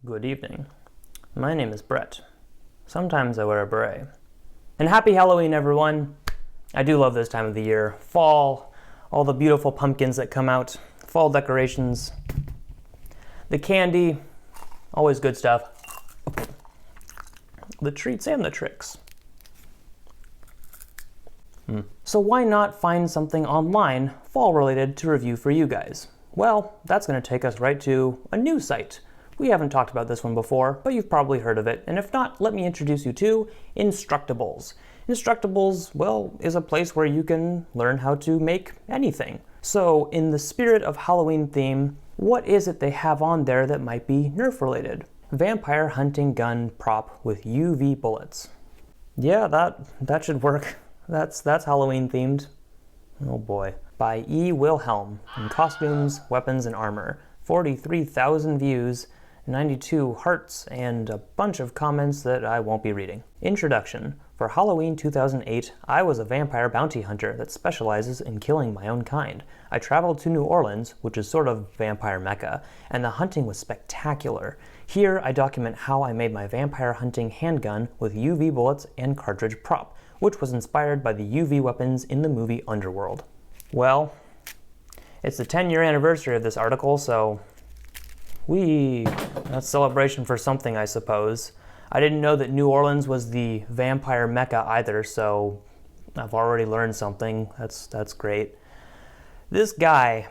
Good evening. My name is Bret. Sometimes I wear a beret. And happy Halloween, everyone! I do love this time of the year. Fall, all the beautiful pumpkins that come out, fall decorations, the candy, always good stuff. The treats and the tricks. So why not find something online, fall-related, to review for you guys? Well, that's going to take us right to a new site. We haven't talked about this one before, but you've probably heard of it, and if not, let me introduce you to Instructables. Instructables, well, is a place where you can learn how to make anything. So, in the spirit of Halloween theme, what is it they have on there that might be Nerf related? Vampire hunting gun prop with UV bullets. Yeah, that should work. That's Halloween themed. Oh boy. By E. Wilhelm, in costumes, weapons, and armor. 43,000 views, 92 hearts, and a bunch of comments that I won't be reading. Introduction. For Halloween 2008, I was a vampire bounty hunter that specializes in killing my own kind. I traveled to New Orleans, which is sort of vampire mecca, and the hunting was spectacular. Here, I document how I made my vampire hunting handgun with UV bullets and cartridge prop, which was inspired by the UV weapons in the movie Underworld. Well, it's the 10-year anniversary of this article, so that's celebration for something, I suppose. I didn't know that New Orleans was the vampire mecca either, so I've already learned something. That's great. This guy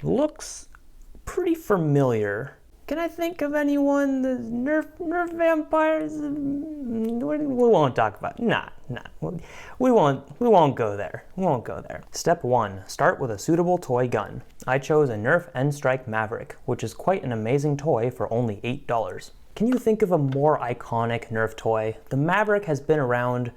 looks pretty familiar. Can I think of anyone? The Nerf vampires? We won't talk about. Nah. We won't go there. We won't go there. Step 1. Start with a suitable toy gun. I chose a Nerf N-Strike Maverick, which is quite an amazing toy for only $8. Can you think of a more iconic Nerf toy? The Maverick has been around,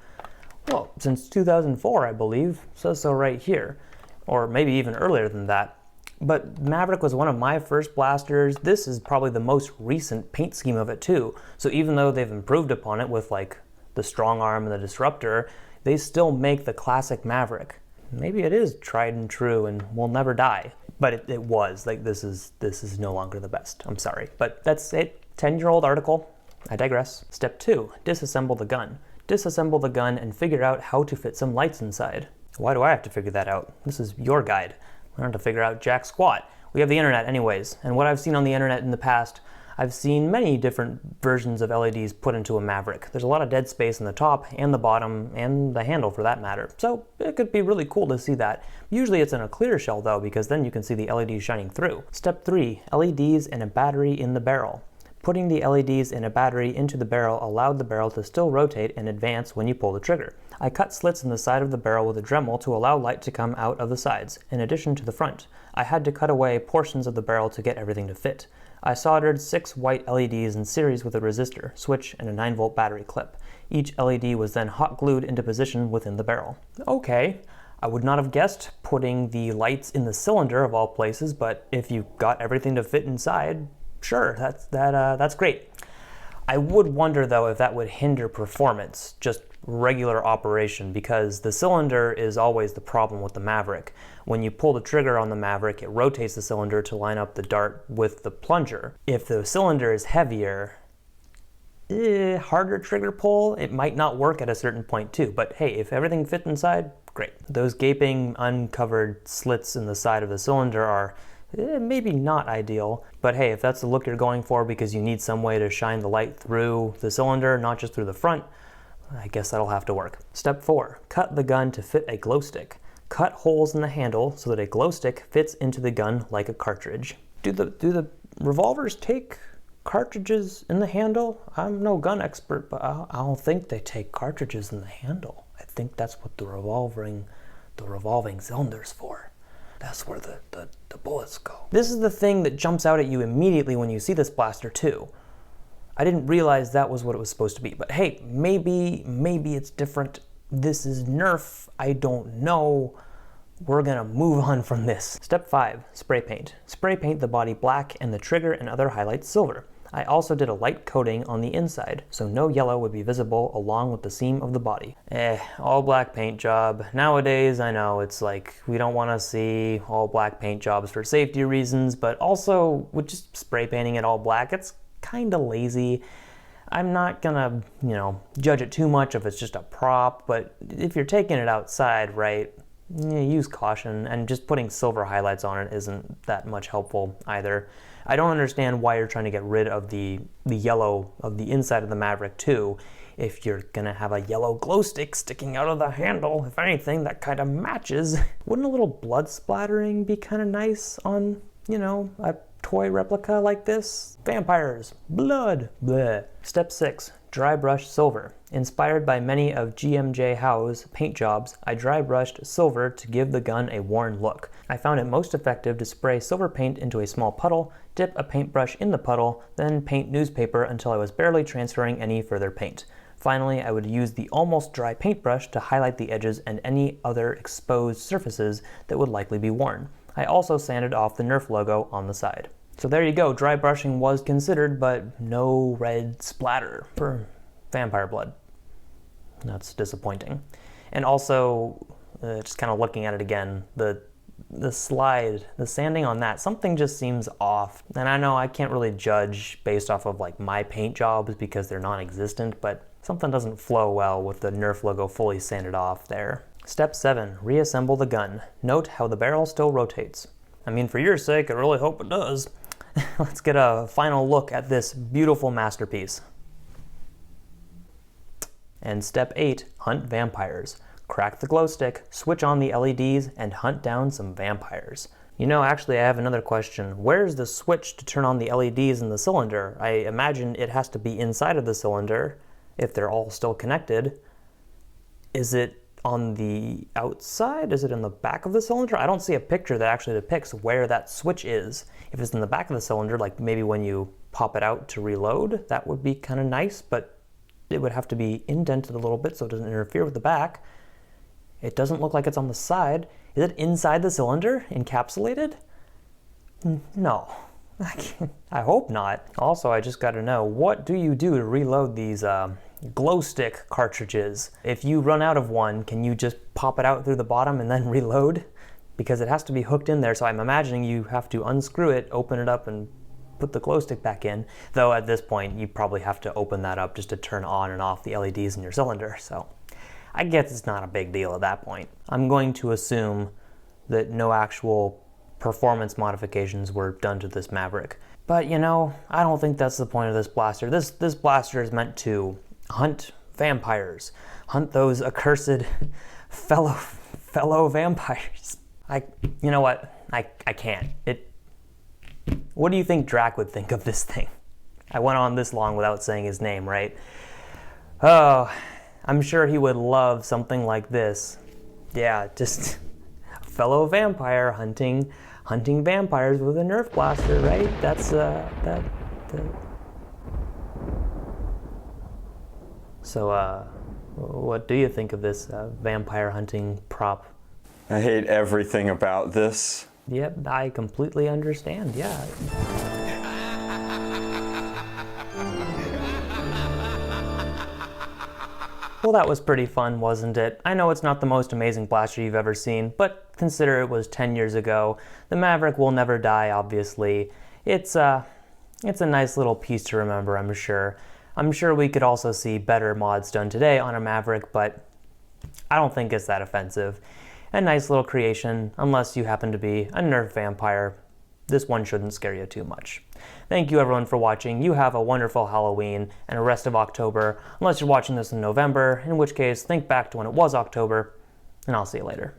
well, since 2004, I believe. Says so right here. Or maybe even earlier than that. But Maverick was one of my first blasters. This is probably the most recent paint scheme of it too. So even though they've improved upon it with like the strong arm and the disruptor, they still make the classic Maverick. Maybe it is tried and true and will never die. But it was, like, this is no longer the best. I'm sorry. But that's it. 10-year-old article. I digress. Step 2. Disassemble the gun. Disassemble the gun and figure out how to fit some lights inside. Why do I have to figure that out? This is your guide. I don't have to figure out jack squat. We have the internet anyways, and what I've seen on the internet in the past, I've seen many different versions of LEDs put into a Maverick. There's a lot of dead space in the top and the bottom and the handle for that matter, so it could be really cool to see that. Usually it's in a clear shell though, because then you can see the LEDs shining through. Step 3. LEDs and a battery in the barrel. Putting the LEDs and a battery into the barrel allowed the barrel to still rotate and advance when you pull the trigger. I cut slits in the side of the barrel with a Dremel to allow light to come out of the sides, in addition to the front. I had to cut away portions of the barrel to get everything to fit. I soldered 6 white LEDs in series with a resistor, switch, and a 9-volt battery clip. Each LED was then hot glued into position within the barrel. Okay, I would not have guessed putting the lights in the cylinder of all places, but if you got everything to fit inside, sure, that's great. I would wonder though if that would hinder performance, just regular operation, because the cylinder is always the problem with the Maverick. When you pull the trigger on the Maverick, it rotates the cylinder to line up the dart with the plunger. If the cylinder is heavier, harder trigger pull, it might not work at a certain point too. But hey, if everything fit inside, great. Those gaping, uncovered slits in the side of the cylinder are maybe not ideal, but hey, if that's the look you're going for because you need some way to shine the light through the cylinder, not just through the front, I guess that'll have to work. Step 4. Cut the gun to fit a glow stick. Cut holes in the handle so that a glow stick fits into the gun like a cartridge. Do the revolvers take cartridges in the handle? I'm no gun expert, but I don't think they take cartridges in the handle. I think that's what the revolving cylinder's for. That's where the bullets go. This is the thing that jumps out at you immediately when you see this blaster too. I didn't realize that was what it was supposed to be, but hey, maybe it's different. This is Nerf, I don't know. We're gonna move on from this. Step 5, spray paint. Spray paint the body black and the trigger and other highlights silver. I also did a light coating on the inside, so no yellow would be visible along with the seam of the body. All black paint job. Nowadays, I know it's like we don't want to see all black paint jobs for safety reasons, but also with just spray painting it all black, it's kind of lazy. I'm not gonna, judge it too much if it's just a prop, but if you're taking it outside, right, use caution, and just putting silver highlights on it isn't that much helpful either. I don't understand why you're trying to get rid of the yellow of the inside of the Maverick too, if you're gonna have a yellow glow stick sticking out of the handle. If anything, that kind of matches. Wouldn't a little blood splattering be kind of nice on, a toy replica like this? Vampires, blood, bleh. Step 6, dry brush silver. Inspired by many of GMJ Howe's paint jobs, I dry brushed silver to give the gun a worn look. I found it most effective to spray silver paint into a small puddle, dip a paintbrush in the puddle, then paint newspaper until I was barely transferring any further paint. Finally, I would use the almost dry paintbrush to highlight the edges and any other exposed surfaces that would likely be worn. I also sanded off the Nerf logo on the side. So there you go, dry brushing was considered, but no red splatter for vampire blood. That's disappointing. And also, just kind of looking at it again, the slide, the sanding on that, something just seems off. And I know I can't really judge based off of like my paint jobs because they're non-existent, but something doesn't flow well with the Nerf logo fully sanded off there. Step 7, reassemble the gun. Note how the barrel still rotates. I mean, for your sake, I really hope it does. Let's get a final look at this beautiful masterpiece. And step 8, hunt vampires. Crack the glow stick, switch on the LEDs, and hunt down some vampires. Actually, I have another question. Where's the switch to turn on the LEDs in the cylinder? I imagine it has to be inside of the cylinder if they're all still connected. Is it on the outside? Is it in the back of the cylinder? I don't see a picture that actually depicts where that switch is. If it's in the back of the cylinder, like maybe when you pop it out to reload, that would be kind of nice, but it would have to be indented a little bit so it doesn't interfere with the back. It doesn't look like it's on the side. Is it inside the cylinder, encapsulated? No, I hope not. Also, I just gotta know, what do you do to reload these glow stick cartridges? If you run out of one, can you just pop it out through the bottom and then reload? Because it has to be hooked in there, so I'm imagining you have to unscrew it, open it up, and put the glow stick back in. Though at this point, you probably have to open that up just to turn on and off the LEDs in your cylinder, so I guess it's not a big deal at that point. I'm going to assume that no actual performance modifications were done to this Maverick. But I don't think that's the point of this blaster. This blaster is meant to hunt vampires. Hunt those accursed fellow vampires. You know what? I can't. What do you think Drac would think of this thing? I went on this long without saying his name, right? Oh, I'm sure he would love something like this. Yeah, just a fellow vampire hunting vampires with a Nerf blaster, right? That's So, what do you think of this vampire hunting prop? I hate everything about this. Yep, I completely understand, yeah. Well, that was pretty fun, wasn't it? I know it's not the most amazing blaster you've ever seen, but consider it was 10 years ago. The Maverick will never die, obviously. It's a nice little piece to remember, I'm sure. I'm sure we could also see better mods done today on a Maverick, but I don't think it's that offensive. A nice little creation, unless you happen to be a Nerf vampire. This one shouldn't scare you too much. Thank you everyone for watching. You have a wonderful Halloween and a rest of October, unless you're watching this in November, in which case think back to when it was October, and I'll see you later.